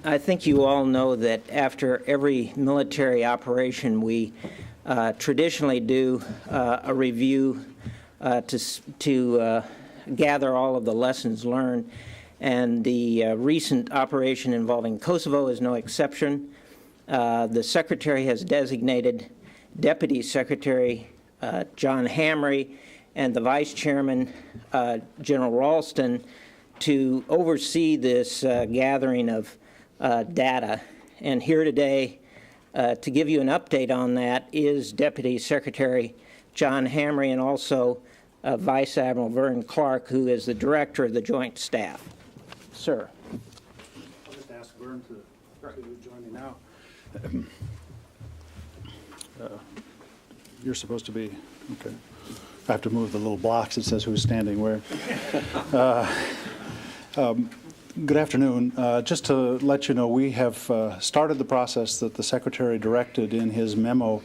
I think you all know that after every military operation, we traditionally do a review to gather all of the lessons learned, and the recent operation involving Kosovo is no exception. The Secretary has designated Deputy Secretary John Hamre and the Vice Chairman General Ralston to oversee this gathering of data. And here today to give you an update on that is Deputy Secretary John Hamre and also Vice Admiral Vernon Clark, who is the Director of the Joint Staff. Sir. I'll just ask Vern to join me now. You're supposed to be, okay. I have to move the little blocks that says who's standing where. Good afternoon. Just to let you know, we have started the process that the Secretary directed in his memo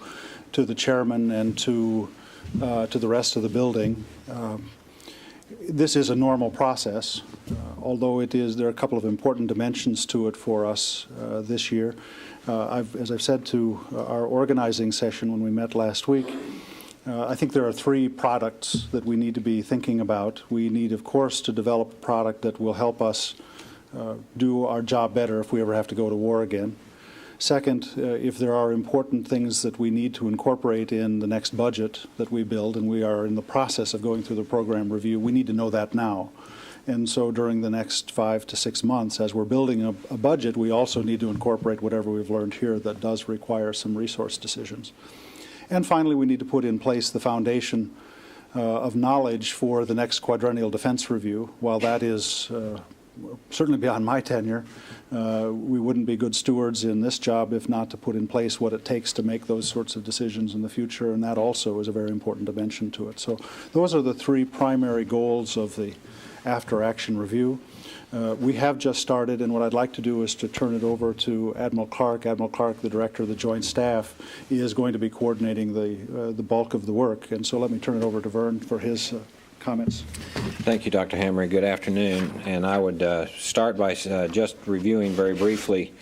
to the Chairman and to the rest of the building. This is a normal process, although there are a couple of important dimensions to it for us this year. As I've said to our organizing session when we met last week, I think there are three products that we need to be thinking about. We need, of course, to develop a product that will help us do our job better if we ever have to go to war again. Second, if there are important things that we need to incorporate in the next budget that we build, and we are in the process of going through the program review, we need to know that now. And so during the next 5 to 6 months, as we're building a budget, we also need to incorporate whatever we've learned here that does require some resource decisions. And finally, we need to put in place the foundation of knowledge for the next quadrennial defense review. While that is certainly beyond my tenure, we wouldn't be good stewards in this job if not to put in place what it takes to make those sorts of decisions in the future, and that also is a very important dimension to it. So those are the three primary goals of the after-action review. We have just started, and what I'd like to do is to turn it over to Admiral Clark. Admiral Clark, the Director of the Joint Staff, is going to be coordinating the bulk of the work, and so let me turn it over to Vern for his comments. Thank you, Dr. Hamre. Good afternoon. And I would start by just reviewing very briefly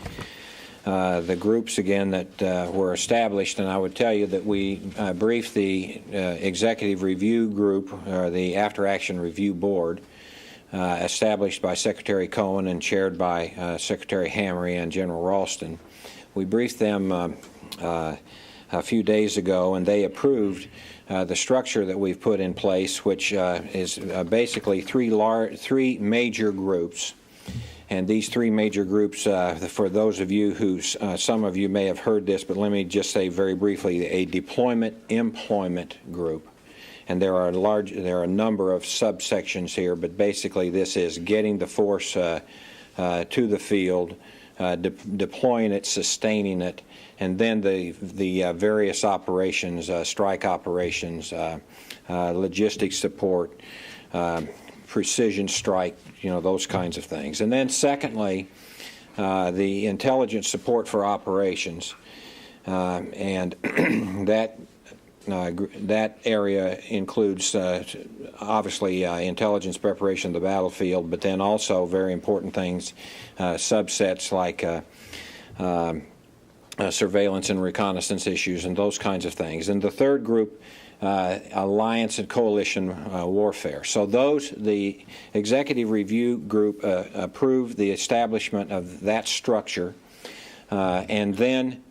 the groups again that were established, and I would tell you that we briefed the Executive Review Group, or the After Action Review Board, established by Secretary Cohen and chaired by Secretary Hamre and General Ralston. We briefed them a few days ago, and they approved the structure that we've put in place, which is basically three major groups. And these three major groups, for those of you who, some of you may have heard this, but let me just say very briefly, a deployment employment group. And there are a number of subsections here, but basically this is getting the force to the field, deploying it, sustaining it, and then the various operations, strike operations, logistics support, precision strike, those kinds of things. And then secondly, the intelligence support for operations, and that area includes obviously intelligence preparation of the battlefield, but then also very important things, subsets like surveillance and reconnaissance issues and those kinds of things. And the third group, alliance and coalition warfare. So the Executive Review Group approved the establishment of that structure. And then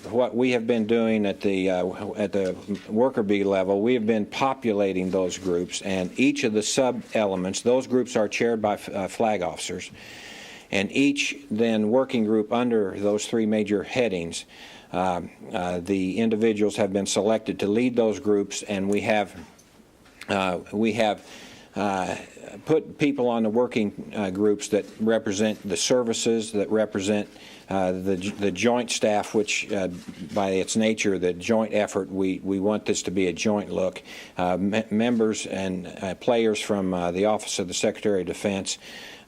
what we have been doing at the worker bee level, we have been populating those groups, and each of the sub-elements, those groups are chaired by flag officers, and each then working group under those three major headings, the individuals have been selected to lead those groups, and we have put people on the working groups that represent the services, that represent the joint staff, which by its nature, the joint effort, we want this to be a joint look. Members and players from the Office of the Secretary of Defense,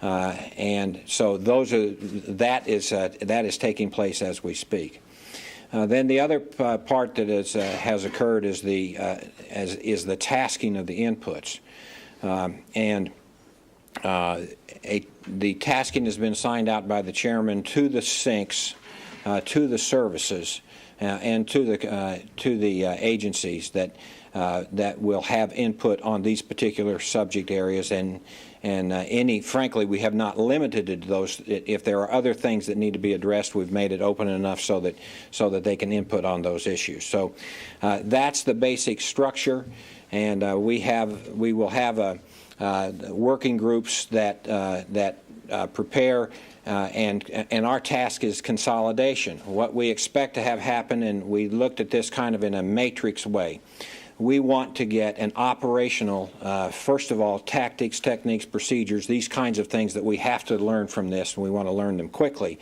and so that is taking place as we speak. Then the other part that has occurred is the tasking of the inputs, and the tasking has been signed out by the chairman to the sinks, to the services, and to the agencies that will have input on these particular subject areas, and frankly, we have not limited it to those. If there are other things that need to be addressed, we've made it open enough so that they can input on those issues. So that's the basic structure, and we will have working groups that prepare. And our task is consolidation. What we expect to have happen, and we looked at this kind of in a matrix way. We want to get an operational, first of all, tactics, techniques, procedures, these kinds of things that we have to learn from this, and we want to learn them quickly.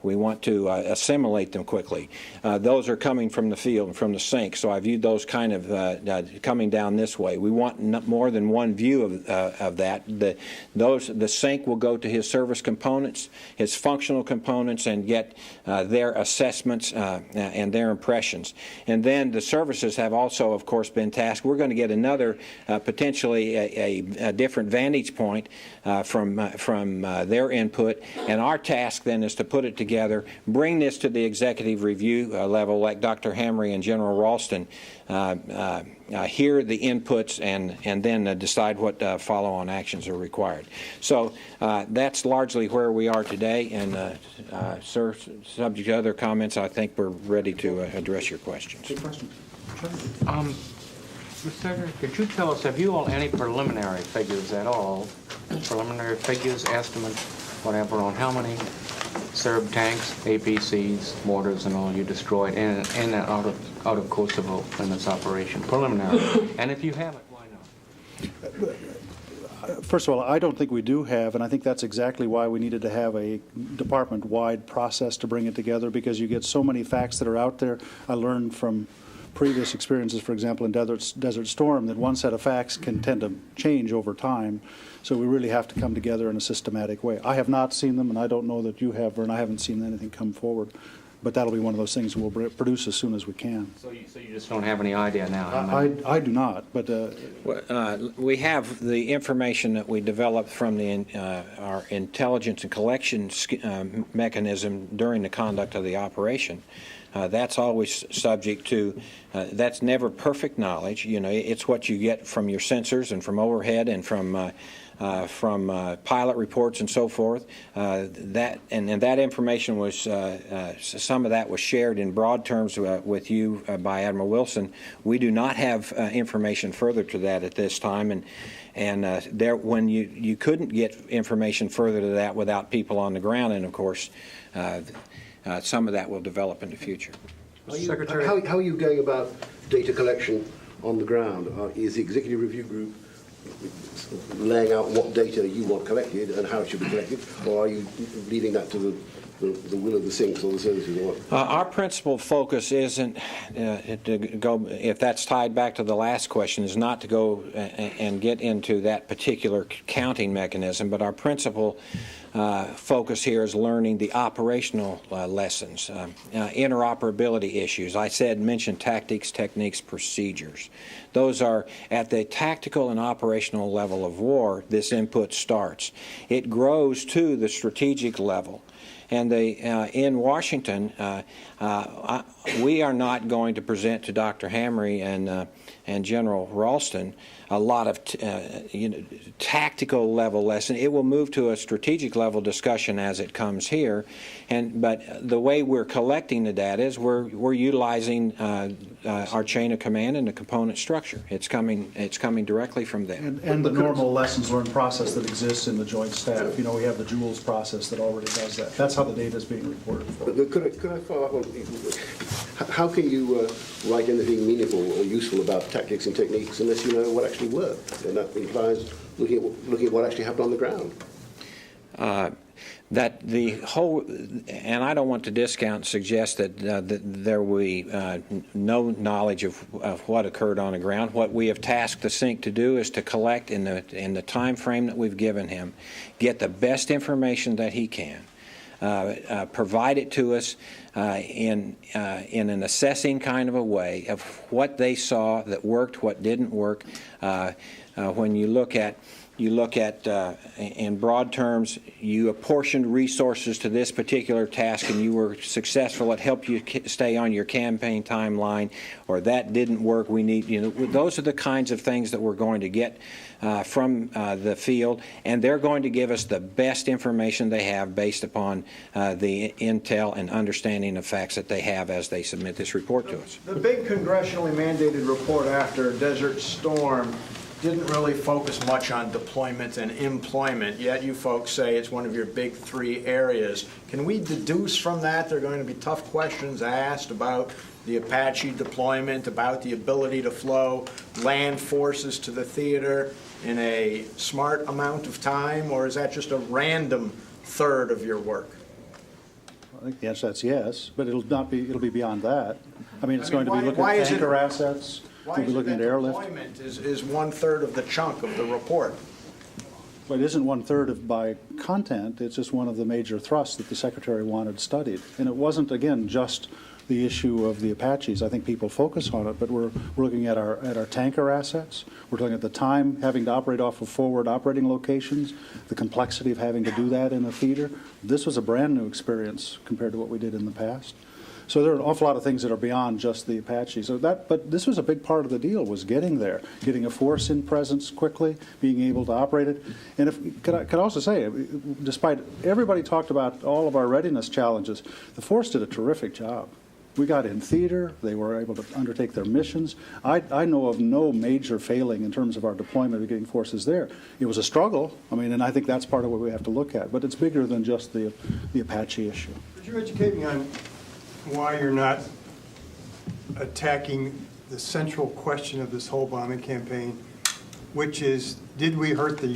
We want to assimilate them quickly. Those are coming from the field and from the sink, so I viewed those kind of coming down this way. We want more than one view of that. The sink will go to his service components, his functional components, and get their assessments and their impressions. And then the services have also, of course, been tasked. We're going to get another, potentially a different vantage point from their input, and our task then is to put it together, bring this to the executive review level, like Dr. Hamre and General Ralston, hear the inputs, and then decide what follow-on actions are required. So that's largely where we are today, and sir, subject to other comments, I think we're ready to address your questions. Good question. Mr. Secretary, could you tell us, have you all any preliminary figures at all, preliminary figures, estimates, whatever, on how many Serb tanks, APCs, mortars, and all you destroyed in and out of Kosovo in this operation, preliminary? And if you haven't, why not? First of all, I don't think we do have, and I think that's exactly why we needed to have a department-wide process to bring it together, because you get so many facts that are out there. I learned from previous experiences, for example, in Desert Storm, that one set of facts can tend to change over time. So we really have to come together in a systematic way. I have not seen them, and I don't know that you have, and I haven't seen anything come forward. But that'll be one of those things we'll produce as soon as we can. So you just don't have any idea now? I do not, but... we have the information that we developed from our intelligence and collection mechanism during the conduct of the operation. That's always subject to, that's never perfect knowledge. You know, it's what you get from your sensors and from overhead and from pilot reports and so forth. That information was, some of that was shared in broad terms with you by Admiral Wilson. We do not have information further to that at this time, and when you couldn't get information further to that without people on the ground, and of course some of that will develop in the future. Secretary, how are you going about data collection on the ground? Is the executive review group laying out what data you want collected and how it should be collected, or are you leaving that to the will of the sinks or the services? Our principal focus isn't to go, if that's tied back to the last question, is not to go and get into that particular counting mechanism, but our principal focus here is learning the operational lessons, interoperability issues. I mentioned tactics, techniques, procedures. Those are at the tactical and operational level of war. This input starts. It grows to the strategic level. And in Washington, we are not going to present to Dr. Hamre and General Ralston a lot of tactical level lesson. It will move to a strategic level discussion as it comes here, but the way we're collecting the data is we're utilizing our chain of command and the component structure. It's coming directly from them. And the normal lessons learned process that exists in the Joint Staff. You know, we have the Jules process that already does that. That's how the data is being reported for. But could I follow up on, how can you write anything meaningful or useful about tactics and techniques unless you know what actually worked? And that implies looking at what actually happened on the ground. That the whole, and I don't want to discount, suggest that there will be no knowledge of what occurred on the ground. What we have tasked the SYNC to do is to collect in the time frame that we've given him, get the best information that he can, provide it to us in an assessing kind of a way of what they saw that worked, what didn't work. When you look at you look at, in broad terms, you apportioned resources to this particular task and you were successful. It helped you stay on your campaign timeline, or that didn't work. We need, those are the kinds of things that we're going to get from the field, and they're going to give us the best information they have based upon the intel and understanding of facts that they have as they submit this report to us. The big congressionally mandated report after Desert Storm didn't really focus much on deployment and employment, yet you folks say it's one of your big three areas. Can we deduce from that there are going to be tough questions asked about the Apache deployment, about the ability to flow land forces to the theater in a smart amount of time, or is that just a random third of your work? I think the answer to that's yes, but it'll be beyond that. I mean, it's going to be looking at tanker assets. Why We'll be is it looking that at airlift. deployment is 1/3 of the chunk of the report? But it isn't 1/3 by content. It's just one of the major thrusts that the Secretary wanted studied. And it wasn't, again, just the issue of the Apaches. I think people focus on it, but we're looking at our tanker assets. We're looking at the time having to operate off of forward operating locations, the complexity of having to do that in a theater. This was a brand new experience compared to what we did in the past. So there are an awful lot of things that are beyond just the Apache. But this was a big part of the deal, was getting there, getting a force in presence quickly, being able to operate it. And could I also say, despite everybody talked about all of our readiness challenges, the force did a terrific job. We got in theater. They were able to undertake their missions. I know of no major failing in terms of our deployment of getting forces there. It was a struggle. I mean, and I think that's part of what we have to look at. But it's bigger than just the Apache issue. Could you educate me on why you're not attacking the central question of this whole bombing campaign, which is, did we hurt the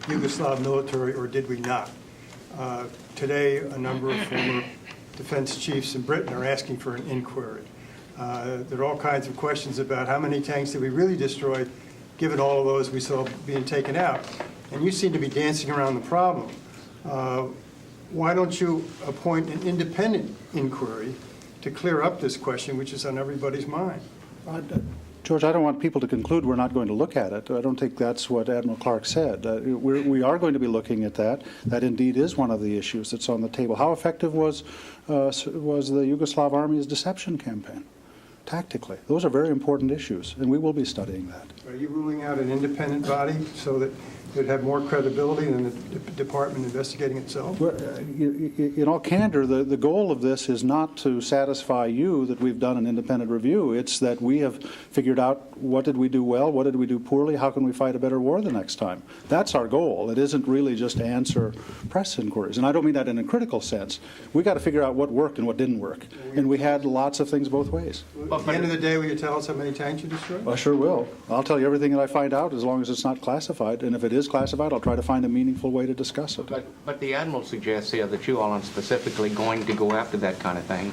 Yugoslav military or did we not? Today, a number of former defense chiefs in Britain are asking for an inquiry. There are all kinds of questions about how many tanks did we really destroy, given all of those we saw being taken out. And you seem to be dancing around the problem. Why don't you appoint an independent inquiry to clear up this question, which is on everybody's mind? George, I don't want people to conclude we're not going to look at it. I don't think that's what Admiral Clark said. We are going to be looking at that. That indeed is one of the issues that's on the table. How effective was the Yugoslav Army's deception campaign, tactically? Those are very important issues, and we will be studying that. Are you ruling out an independent body so that it would have more credibility than the department investigating itself? Well, in all candor, the goal of this is not to satisfy you that we've done an independent review. It's that we have figured out what did we do well, what did we do poorly, how can we fight a better war the next time. That's our goal. It isn't really just to answer press inquiries. And I don't mean that in a critical sense. We got to figure out what worked and what didn't work. And we had lots of things both ways. At the end of the day, will you tell us how many tanks you destroyed? I sure will. I'll tell you everything that I find out as long as it's not classified. And if it is classified, I'll try to find a meaningful way to discuss it. But the Admiral suggests here that you all are specifically going to go after that kind of thing.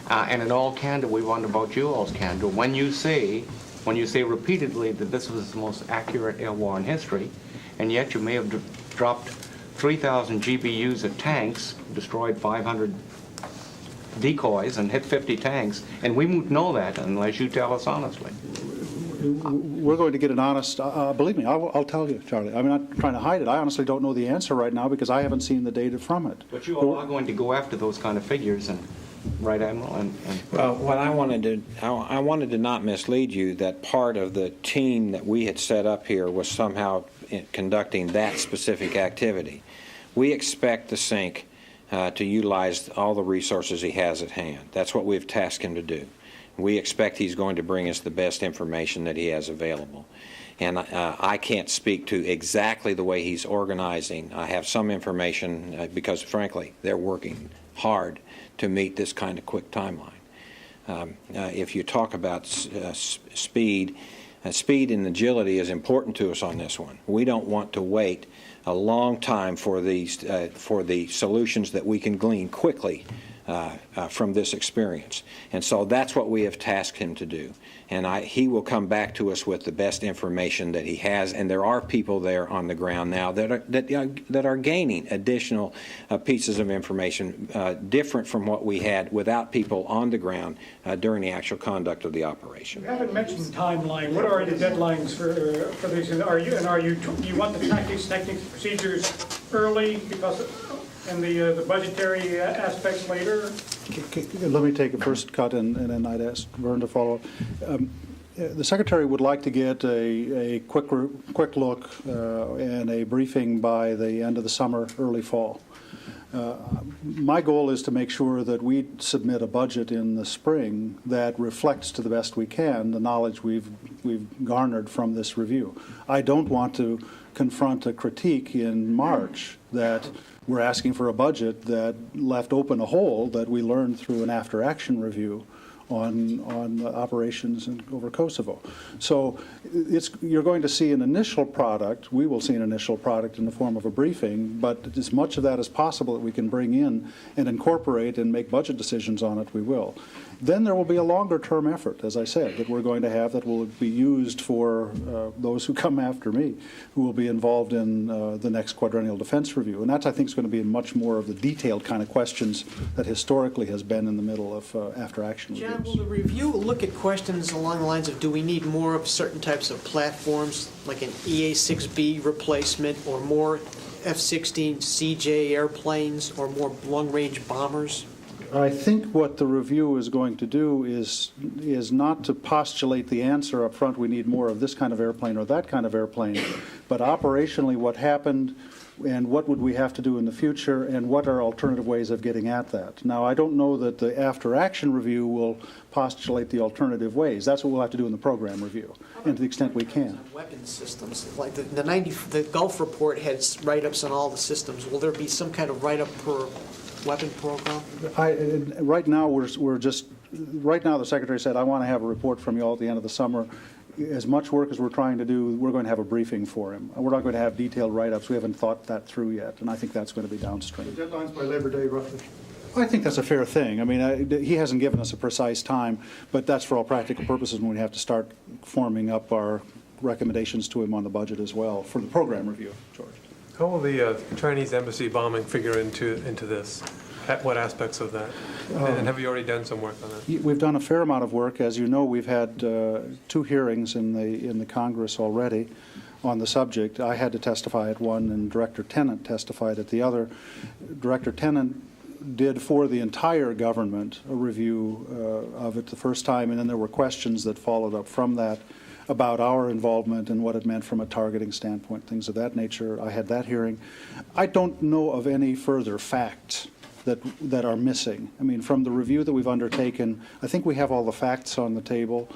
And in all candor, we wonder about you all's candor. When you say repeatedly that this was the most accurate air war in history, and yet you may have dropped 3,000 GBUs of tanks, destroyed 500 decoys, and hit 50 tanks, and we won't know that unless you tell us honestly. We're going to get an honest, believe me, I'll tell you, Charlie. I'm not trying to hide it. I honestly don't know the answer right now because I haven't seen the data from it. But you all are going to go after those kind of figures, and right, Admiral? Well, what I wanted to not mislead you that part of the team that we had set up here was somehow conducting that specific activity. We expect the SINC to utilize all the resources he has at hand. That's what we've tasked him to do. We expect he's going to bring us the best information that he has available. And I can't speak to exactly the way he's organizing. I have some information because, frankly, they're working hard to meet this kind of quick timeline. If you talk about speed, speed and agility is important to us on this one. We don't want to wait a long time for the solutions that we can glean quickly from this experience. And so that's what we have tasked him to do. And he will come back to us with the best information that he has. And there are people there on the ground now that are gaining additional pieces of information different from what we had without people on the ground during the actual conduct of the operation. You haven't mentioned timeline. What are the deadlines for these? Do you want the tactics, techniques, procedures early because and the budgetary aspects later? Let me take a first cut, and then I'd ask Vern to follow up. The Secretary would like to get a quick look and a briefing by the end of the summer, early fall. My goal is to make sure that we submit a budget in the spring that reflects to the best we can the knowledge we've garnered from this review. I don't want to confront a critique in March that we're asking for a budget that left open a hole that we learned through an after-action review on operations over Kosovo. So you're going to see an initial product. We will see an initial product in the form of a briefing, but as much of that as possible that we can bring in and incorporate and make budget decisions on it, we will. Then there will be a longer-term effort, as I said, that we're going to have that will be used for those who come after me, who will be involved in the next quadrennial defense review. And that, I think, is going to be much more of the detailed kind of questions that historically has been in the middle of after-action reviews. John, will the review look at questions along the lines of, do we need more of certain types of platforms, like an EA-6B replacement, or more F-16CJ airplanes, or more long-range bombers? I think what the review is going to do is not to postulate the answer up front, we need more of this kind of airplane or that kind of airplane, but operationally what happened and what would we have to do in the future and what are alternative ways of getting at that. Now, I don't know that the after-action review will postulate the alternative ways. That's what we'll have to do in the program review, and to the extent we can. Weapons systems, like the Gulf report had write-ups on all the systems. Will there be some kind of write-up per weapon program? Right now, right now the Secretary said, I want to have a report from you all at the end of the summer. As much work as we're trying to do, we're going to have a briefing for him. We're not going to have detailed write-ups. We haven't thought that through yet, and I think that's going to be downstream. The deadline's by Labor Day, roughly. I think that's a fair thing. I mean, he hasn't given us a precise time, but that's for all practical purposes when we have to start forming up our recommendations to him on the budget as well for the program review, George. How will the Chinese embassy bombing figure into this? What aspects of that? And have you already done some work on that? We've done a fair amount of work. As you know, we've had 2 hearings in the Congress already on the subject. I had to testify at one, and Director Tennant testified at the other. Director Tennant did for the entire government a review of it the first time, and then there were questions that followed up from that about our involvement and what it meant from a targeting standpoint, things of that nature. I had that hearing. I don't know of any further facts that are missing. I mean, from the review that we've undertaken, I think we have all the facts on the table.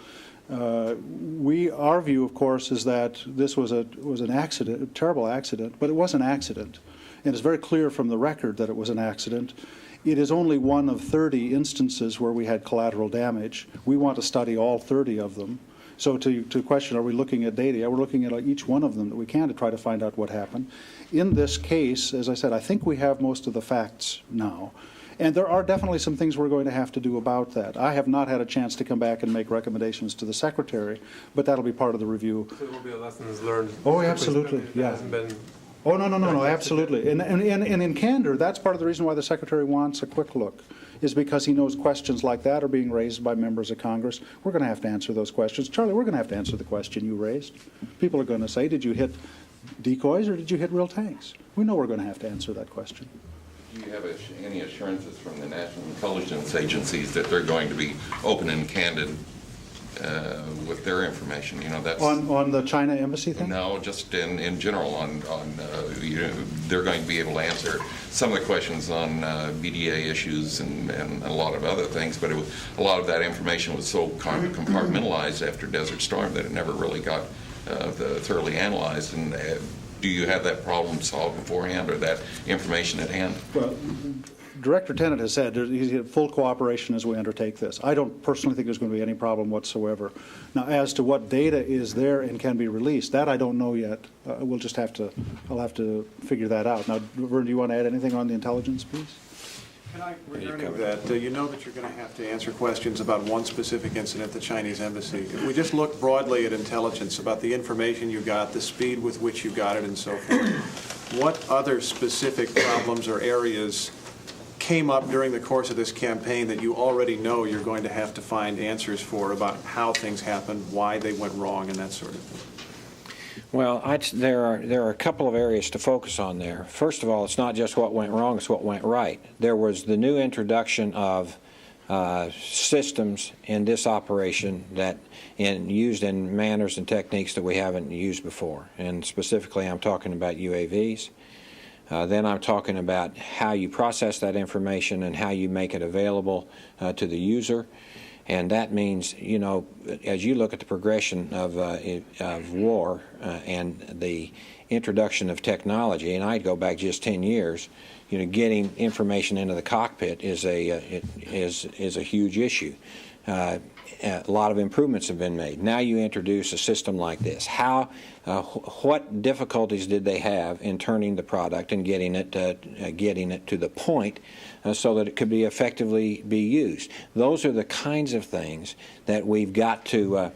Our view, of course, is that this was an accident, a terrible accident, but it was an accident. And it's very clear from the record that it was an accident. It is only one of 30 instances where we had collateral damage. We want to study all 30 of them. So to question, are we looking at data? We're looking at each one of them that we can to try to find out what happened. In this case, as I said, I think we have most of the facts now. And there are definitely some things we're going to have to do about that. I have not had a chance to come back and make recommendations to the Secretary, but that'll be part of the review. So there will be a lessons learned. Oh, absolutely, yeah. Hasn't been. Oh, no, absolutely. And in candor, that's part of the reason why the Secretary wants a quick look, is because he knows questions like that are being raised by members of Congress. We're going to have to answer those questions. Charlie, we're going to have to answer the question you raised. People are going to say, did you hit decoys or did you hit real tanks? We know we're going to have to answer that question. Do you have any assurances from the national intelligence agencies that they're going to be open and candid with their information? You know, that's on the China embassy thing. No, just in general on you know, they're going to be able to answer some of the questions on BDA issues and a lot of other things. But a lot of that information was so compartmentalized after Desert Storm that it never really got thoroughly analyzed. And do you have that problem solved beforehand, or that information at hand? Well, Director Tennant has said he's had full cooperation as we undertake this. I don't personally think there's going to be any problem whatsoever. Now, as to what data is there and can be released, that I don't know yet. We'll just have to, I'll have to figure that out. Now, Vern, do you want to add anything on the intelligence piece? Regarding that, you know that you're going to have to answer questions about one specific incident at the Chinese embassy. If we just look broadly at intelligence about the information you got, the speed with which you got it, and so forth, what other specific problems or areas came up during the course of this campaign that you already know you're going to have to find answers for about how things happened, why they went wrong, and that sort of thing? Well, there are a couple of areas to focus on there. First of all, it's not just what went wrong, it's what went right. There was the new introduction of systems in this operation that used in manners and techniques that we haven't used before. And specifically, I'm talking about UAVs. Then I'm talking about how you process that information and how you make it available to the user. And that means, you know, as you look at the progression of war and the introduction of technology, and I'd go back just 10 years, you know, getting information into the cockpit is a huge issue. A lot of improvements have been made. Now you introduce a system like this. What difficulties did they have in turning the product and getting it to the point so that it could be effectively be used? Those are the kinds of things that we've got to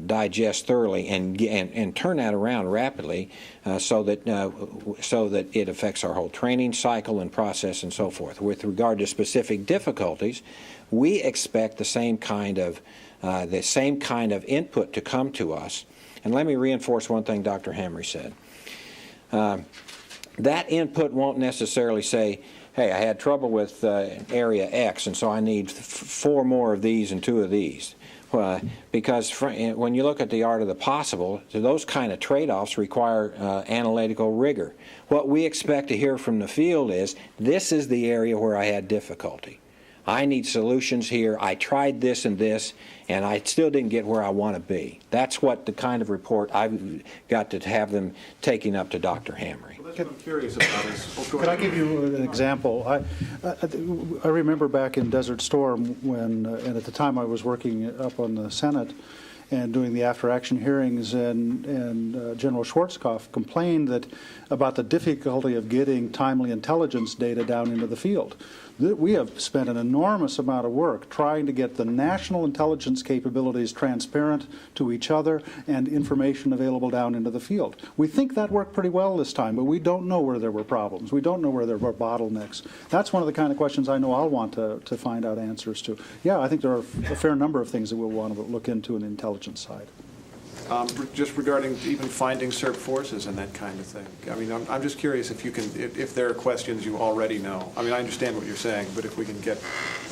digest thoroughly and turn that around rapidly so that it affects our whole training cycle and process and so forth. With regard to specific difficulties, we expect the same kind of input to come to us. And let me reinforce one thing Dr. Hamre said. That input won't necessarily say, hey, I had trouble with area X, and so I need 4 more of these and 2 of these. Because when you look at the art of the possible, those kind of trade-offs require analytical rigor. What we expect to hear from the field is, this is the area where I had difficulty. I need solutions here. I tried this and this, and I still didn't get where I want to be. That's what the kind of report I've got to have them taking up to Dr. Hamre. Well, that's what I'm curious about. Could I give you an example? I remember back in Desert Storm when, and at the time I was working up on the Senate and doing the after-action hearings, and General Schwarzkopf complained about the difficulty of getting timely intelligence data down into the field. We have spent an enormous amount of work trying to get the national intelligence capabilities transparent to each other and information available down into the field. We think that worked pretty well this time, but we don't know where there were problems. We don't know where there were bottlenecks. That's one of the kind of questions I know I'll want to find out answers to. Yeah, I think there are a fair number of things that we'll want to look into on the intelligence side. Just regarding even finding SERP forces and that kind of thing. I mean, I'm just curious if there are questions you already know. I mean, I understand what you're saying, but if we can get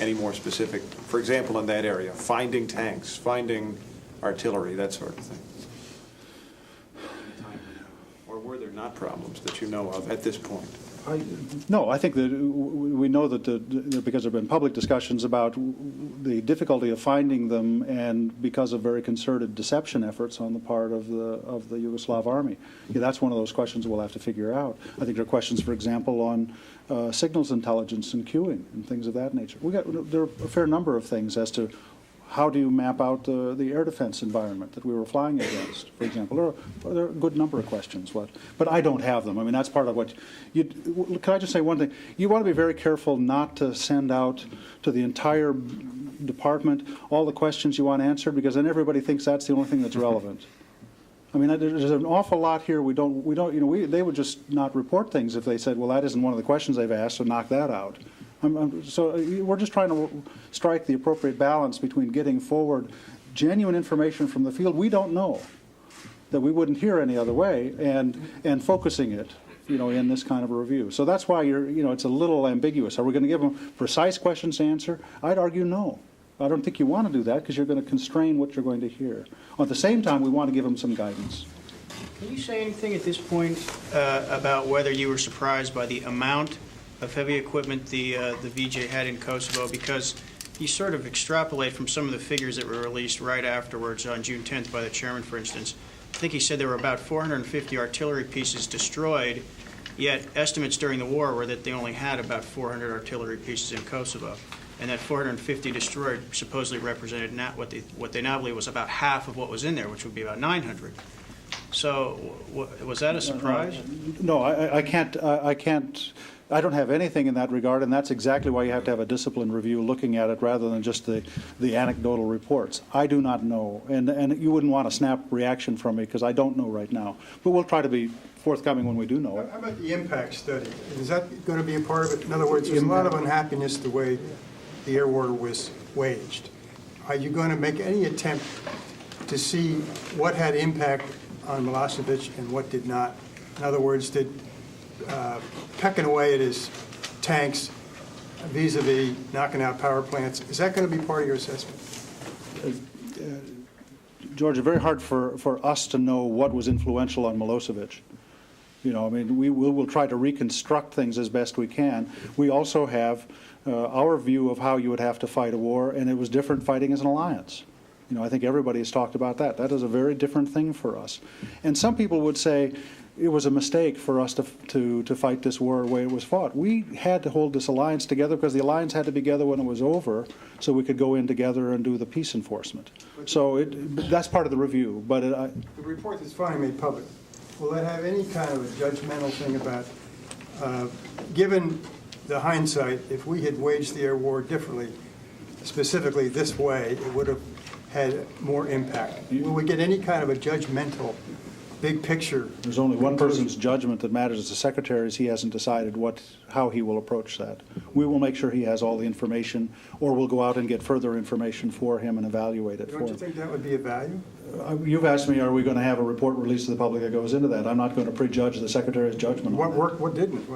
any more specific, for example, in that area, finding tanks, finding artillery, that sort of thing. Or were there not problems that you know of at this point? No, I think that we know that because there have been public discussions about the difficulty of finding them, and because of very concerted deception efforts on the part of the Yugoslav army. Yeah, that's one of those questions we'll have to figure out. I think there are questions, for example, on signals intelligence and queuing and things of that nature. There are a fair number of things as to how do you map out the air defense environment that we were flying against, for example. There are a good number of questions, but I don't have them. I mean, that's part of what can I just say one thing? You want to be very careful not to send out to the entire department all the questions you want answered, because then everybody thinks that's the only thing that's relevant. I mean, there's an awful lot here they would just not report things if they said, well, that isn't one of the questions they've asked, so knock that out. So we're just trying to strike the appropriate balance between getting forward genuine information from the field we don't know, that we wouldn't hear any other way, and focusing it, in this kind of a review. So that's why it's a little ambiguous. Are we going to give them precise questions to answer? I'd argue no. I don't think you want to do that, because you're going to constrain what you're going to hear. At the same time, we want to give them some guidance. Can you say anything at this point about whether you were surprised by the amount of heavy equipment the VJ had in Kosovo? Because you sort of extrapolate from some of the figures that were released right afterwards on June 10th by the chairman, for instance. I think he said there were about 450 artillery pieces destroyed, yet estimates during the war were that they only had about 400 artillery pieces in Kosovo, and that 450 destroyed supposedly represented what they now believe was about half of what was in there, which would be about 900. So was that a surprise? No, I can't I don't have anything in that regard, and that's exactly why you have to have a disciplined review looking at it rather than just the anecdotal reports. I do not know, and you wouldn't want a snap reaction from me because I don't know right now. But we'll try to be forthcoming when we do know it. How about the impact study? Is that going to be a part of it? In other words, there's a lot of unhappiness the way the air war was waged. Are you going to make any attempt to see what had impact on Milosevic and what did not? In other words, did pecking away at his tanks vis-a-vis knocking out power plants, is that going to be part of your assessment? George, it's very hard for us to know what was influential on Milosevic. You know, I mean, we'll try to reconstruct things as best we can. We also have our view of how you would have to fight a war, and it was different fighting as an alliance. You know, I think everybody has talked about that. That is a very different thing for us. And some people would say it was a mistake for us to fight this war the way it was fought. We had to hold this alliance together because the alliance had to be together when it was over so we could go in together and do the peace enforcement. So that's part of the review. But the report that's finally made public, will that have any kind of a judgmental thing about, given the hindsight, if we had waged the air war differently, specifically this way, it would have had more impact? Will we get any kind of a judgmental, big picture? There's only one person's judgment that matters as the Secretary's. He hasn't decided how he will approach that. We will make sure he has all the information, or we'll go out and get further information for him and evaluate it for him. Don't you think that would be of value? You've asked me, are we going to have a report released to the public that goes into that? I'm not going to prejudge the Secretary's judgment What on that. worked, what didn't?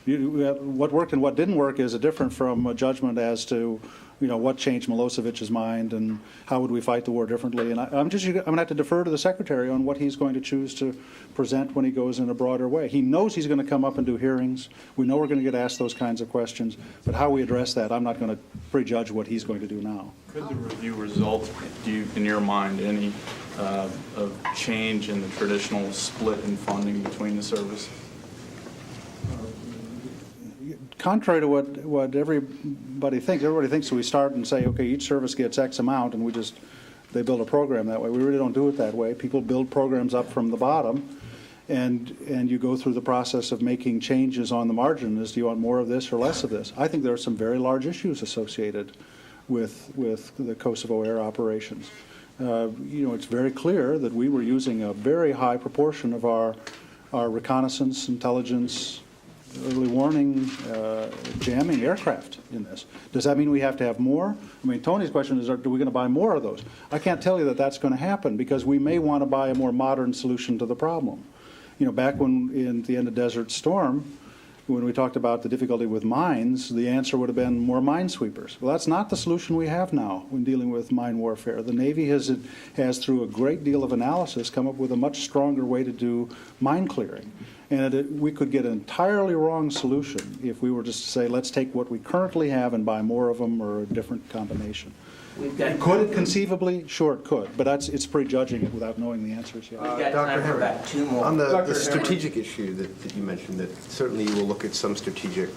What worked and what didn't work is different from a judgment as to, you know, what changed Milosevic's mind and how would we fight the war differently. And I'm going to have to defer to the Secretary on what he's going to choose to present when he goes in a broader way. He knows he's going to come up and do hearings. We know we're going to get asked those kinds of questions. But how we address that, I'm not going to prejudge what he's going to do now. Could the review result, in your mind, any of change in the traditional split in funding between the services? Contrary to what everybody thinks we start and say, okay, each service gets X amount, and they build a program that way. We really don't do it that way. People build programs up from the bottom, and you go through the process of making changes on the margin. Do you want more of this or less of this? I think there are some very large issues associated with the Kosovo air operations. You know, it's very clear that we were using a very high proportion of our reconnaissance, intelligence, early warning, jamming aircraft in this. Does that mean we have to have more? I mean, Tony's question is, are we going to buy more of those? I can't tell you that that's going to happen because we may want to buy a more modern solution to the problem. You know, back in the end of Desert Storm, when we talked about the difficulty with mines, the answer would have been more minesweepers. Well, that's not the solution we have now when dealing with mine warfare. The Navy has, through a great deal of analysis, come up with a much stronger way to do mine clearing. And we could get an entirely wrong solution if we were just to say, let's take what we currently have and buy more of them or a different combination. Could it conceivably? Sure, it could. But it's prejudging it without knowing the answers yet. We've got time for about two more. On the strategic issue that you mentioned, that certainly you will look at some strategic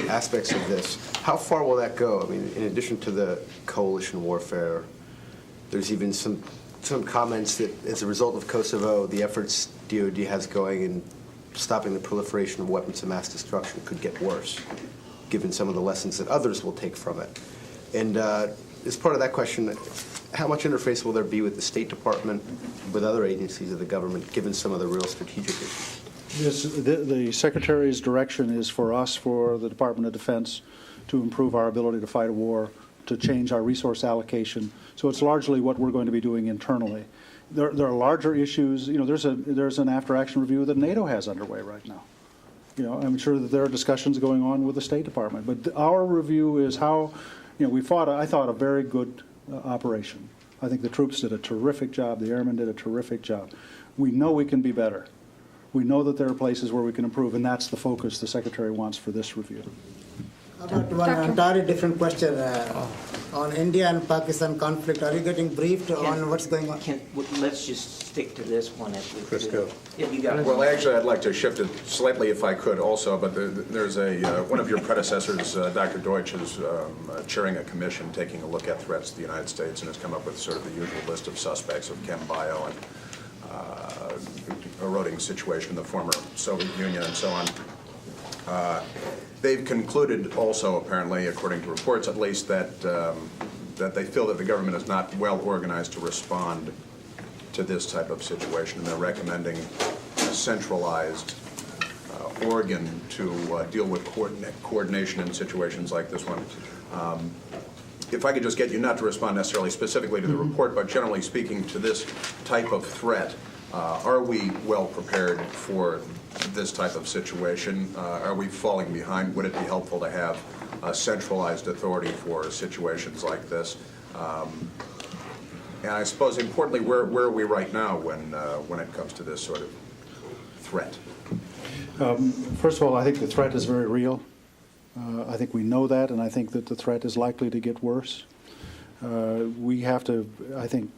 aspects of this. How far will that go? I mean, in addition to the coalition warfare, there's even some comments that as a result of Kosovo, the efforts DoD has going in stopping the proliferation of weapons of mass destruction could get worse, given some of the lessons that others will take from it. And as part of that question, how much interface will there be with the State Department, with other agencies of the government, given some of the real strategic issues? The Secretary's direction is for us, for the Department of Defense, to improve our ability to fight a war, to change our resource allocation. So it's largely what we're going to be doing internally. There are larger issues. You know, there's an after-action review that NATO has underway right now. You know, I'm sure that there are discussions going on with the State Department. But our review is how, you know, we fought, I thought, a very good operation. I think the troops did a terrific job. The airmen did a terrific job. We know we can be better. We know that there are places where we can improve, and that's the focus the Secretary wants for this review. About one entirely different question on India and Pakistan conflict. Are you getting briefed on what's going on? Let's just stick to this one. Chris, go. Yeah, you got it. Well, actually, I'd like to shift it slightly if I could also, but there's one of your predecessors, Dr. Deutsch, is chairing a commission taking a look at threats to the United States and has come up with sort of the usual list of suspects of chem, bio, and eroding situation in the former Soviet Union and so on. They've concluded also, apparently, according to reports at least, that they feel that the government is not well organized to respond to this type of situation, and they're recommending a centralized organ to deal with coordination in situations like this one. If I could just get you not to respond necessarily specifically to the report, but generally speaking to this type of threat, are we well prepared for this type of situation? Are we falling behind? Would it be helpful to have a centralized authority for situations like this? And I suppose, importantly, where are we right now when it comes to this sort of threat? First of all, I think the threat is very real. I think we know that, and I think that the threat is likely to get worse. We have to, I think,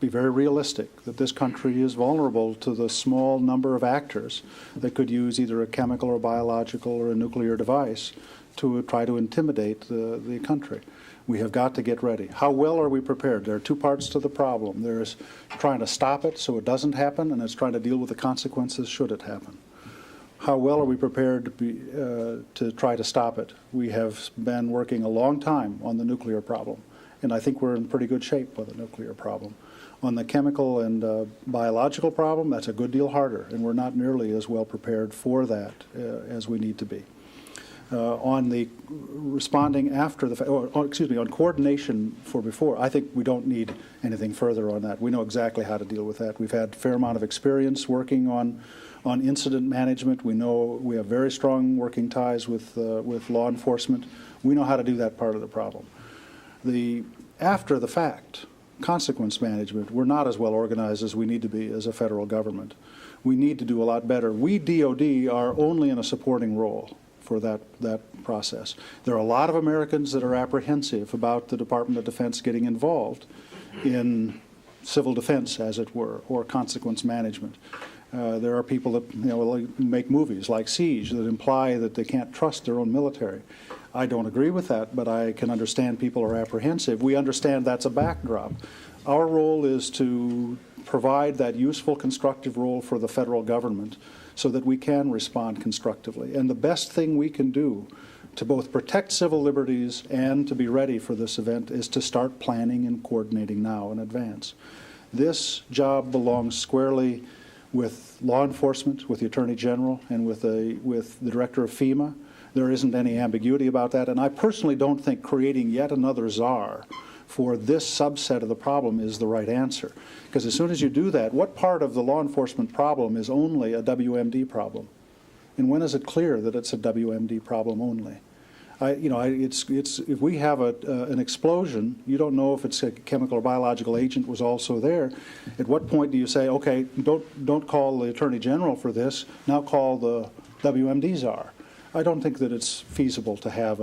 be very realistic that this country is vulnerable to the small number of actors that could use either a chemical or biological or a nuclear device to try to intimidate the country. We have got to get ready. How well are we prepared? There are two parts to the problem. There's trying to stop it so it doesn't happen, and it's trying to deal with the consequences should it happen. How well are we prepared to try to stop it? We have been working a long time on the nuclear problem, and I think we're in pretty good shape with the nuclear problem. On the chemical and biological problem, that's a good deal harder, and we're not nearly as well prepared for that as we need to be. On the responding after the on coordination for before, I think we don't need anything further on that. We know exactly how to deal with that. We've had a fair amount of experience working on incident management. We know we have very strong working ties with law enforcement. We know how to do that part of the problem. The after the fact consequence management, we're not as well organized as we need to be as a federal government. We need to do a lot better. We, DoD, are only in a supporting role for that process. There are a lot of Americans that are apprehensive about the Department of Defense getting involved in civil defense, as it were, or consequence management. There are people that make movies like Siege that imply that they can't trust their own military. I don't agree with that, but I can understand people are apprehensive. We understand that's a backdrop. Our role is to provide that useful, constructive role for the federal government so that we can respond constructively. And the best thing we can do to both protect civil liberties and to be ready for this event is to start planning and coordinating now in advance. This job belongs squarely with law enforcement, with the Attorney General, and with the Director of FEMA. There isn't any ambiguity about that, and I personally don't think creating yet another czar for this subset of the problem is the right answer. Because as soon as you do that, what part of the law enforcement problem is only a WMD problem? And when is it clear that it's a WMD problem only? If we have an explosion, you don't know if it's a chemical or biological agent was also there. At what point do you say, okay, don't call the Attorney General for this, now call the WMD czar? I don't think that it's feasible to have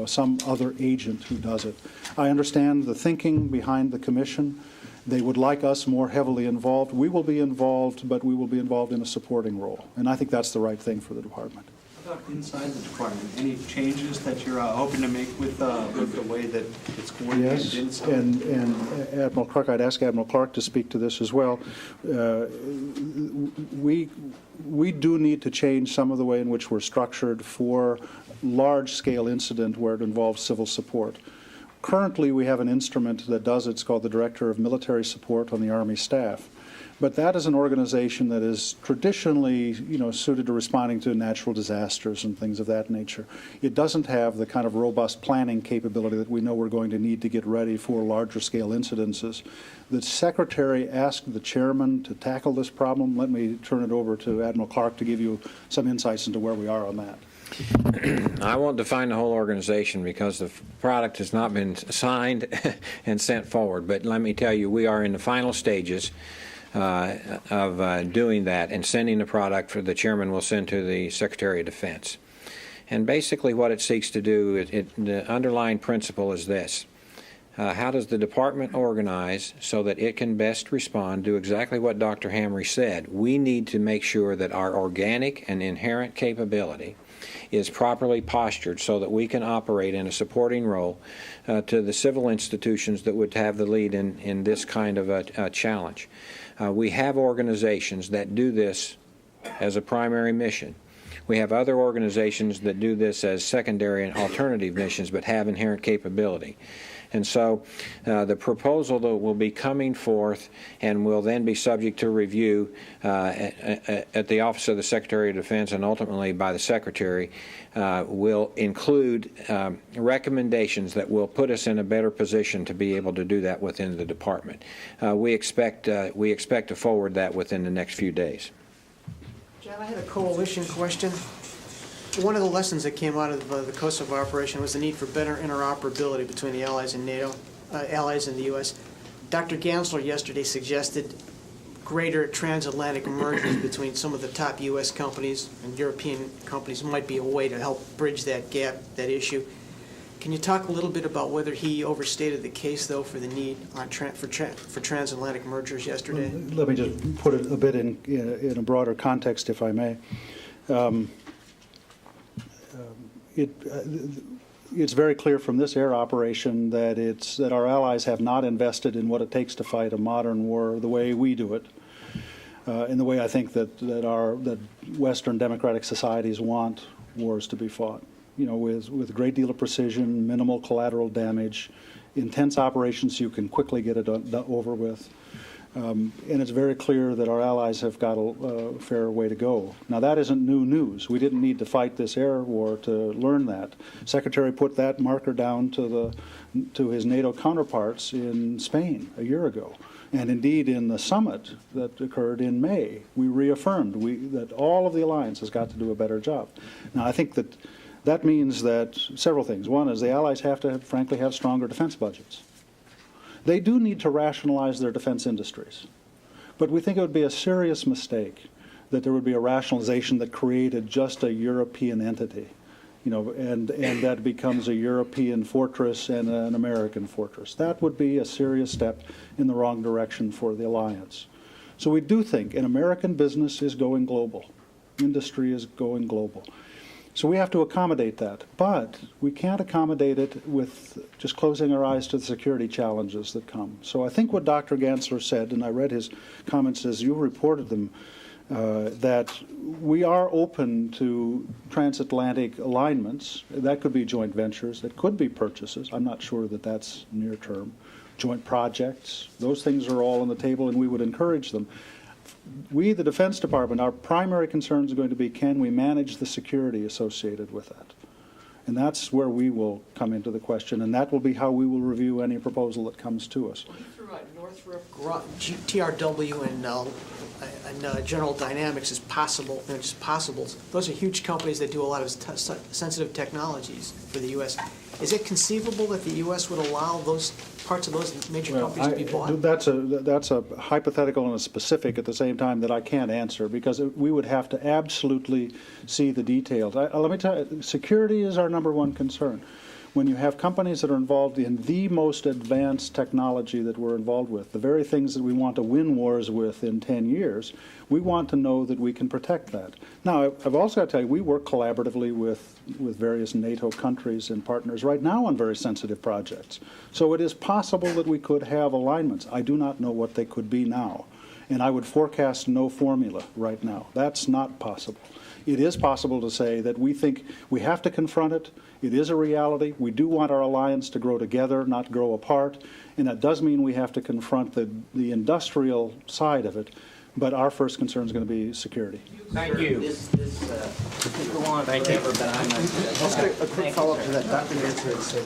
some other agent who does it. I understand the thinking behind the commission. They would like us more heavily involved. We will be involved, but we will be involved in a supporting role. And I think that's the right thing for the department. How about inside the department? Any changes that you're hoping to make with the way that it's coordinated yes, inside? and Admiral Clark, I'd ask Admiral Clark to speak to this as well. We do need to change some of the way in which we're structured for large-scale incident where it involves civil support. Currently, we have an instrument that does it. It's called the Director of Military Support on the Army staff. But that is an organization that is traditionally, suited to responding to natural disasters and things of that nature. It doesn't have the kind of robust planning capability that we know we're going to need to get ready for larger scale incidences. The Secretary asked the Chairman to tackle this problem. Let me turn it over to Admiral Clark to give you some insights into where we are on that. I won't define the whole organization because the product has not been signed and sent forward, but let me tell you, we are in the final stages of doing that and sending the product for the Chairman will send to the Secretary of Defense. And basically what it seeks to do, the underlying principle is this. How does the department organize so that it can best respond, do exactly what Dr. Hamre said? We need to make sure that our organic and inherent capability is properly postured so that we can operate in a supporting role to the civil institutions that would have the lead in this kind of a challenge. We have organizations that do this as a primary mission. We have other organizations that do this as secondary and alternative missions but have inherent capability. And so the proposal that will be coming forth and will then be subject to review at the Office of the Secretary of Defense and ultimately by the Secretary will include recommendations that will put us in a better position to be able to do that within the department. We expect to forward that within the next few days. John, I had a coalition question. One of the lessons that came out of the Kosovo operation was the need for better interoperability between the allies and NATO, allies and the U.S. Dr. Gansler yesterday suggested greater transatlantic mergers between some of the top U.S. companies and European companies might be a way to help bridge that gap, that issue. Can you talk a little bit about whether he overstated the case, though, for the need on for transatlantic mergers yesterday? Let me just put it a bit in a broader context, if I may. It's very clear from this air operation that our allies have not invested in what it takes to fight a modern war the way we do it, in the way I think that Western democratic societies want wars to be fought. You know, with a great deal of precision, minimal collateral damage, intense operations you can quickly get it over with. And it's very clear that our allies have got a fair way to go. Now, that isn't new news. We didn't need to fight this air war to learn that. Secretary put that marker down to his NATO counterparts in Spain a year ago. And indeed, in the summit that occurred in May, we reaffirmed that all of the alliance has got to do a better job. Now, I think that means that several things. One is the allies have to, frankly, have stronger defense budgets. They do need to rationalize their defense industries. But we think it would be a serious mistake that there would be a rationalization that created just a European entity, you know, and that becomes a European fortress and an American fortress. That would be a serious step in the wrong direction for the alliance. So we do think an American business is going global. Industry is going global. So we have to accommodate that, but we can't accommodate it with just closing our eyes to the security challenges that come. So I think what Dr. Gansler said, and I read his comments as you reported them, that we are open to transatlantic alignments. That could be joint ventures. It could be purchases. I'm not sure that that's near term. Joint projects. Those things are all on the table, and we would encourage them. We, the Defense Department, our primary concerns are going to be, can we manage the security associated with that? And that's where we will come into the question, and that will be how we will review any proposal that comes to us. Well, he threw out Northrop, TRW, and General Dynamics as possible. Just possibles. Those are huge companies that do a lot of sensitive technologies for the U.S. Is it conceivable that the U.S. would allow those parts of those major companies to be bought? That's a hypothetical and a specific at the same time that I can't answer, because we would have to absolutely see the details. Let me tell you, security is our number one concern. When you have companies that are involved in the most advanced technology that we're involved with, the very things that we want to win wars with in 10 years, we want to know that we can protect that. Now, I've also got to tell you, we work collaboratively with various NATO countries and partners right now on very sensitive projects. So it is possible that we could have alignments. I do not know what they could be now, and I would forecast no formula right now. That's not possible. It is possible to say that we think we have to confront it. It is a reality. We do want our alliance to grow together, not grow apart. And that does mean we have to confront the industrial side of it. But our first concern is going to be security. Thank you. This could go on forever, but I'm a quick follow-up to that. Dr. Gansler said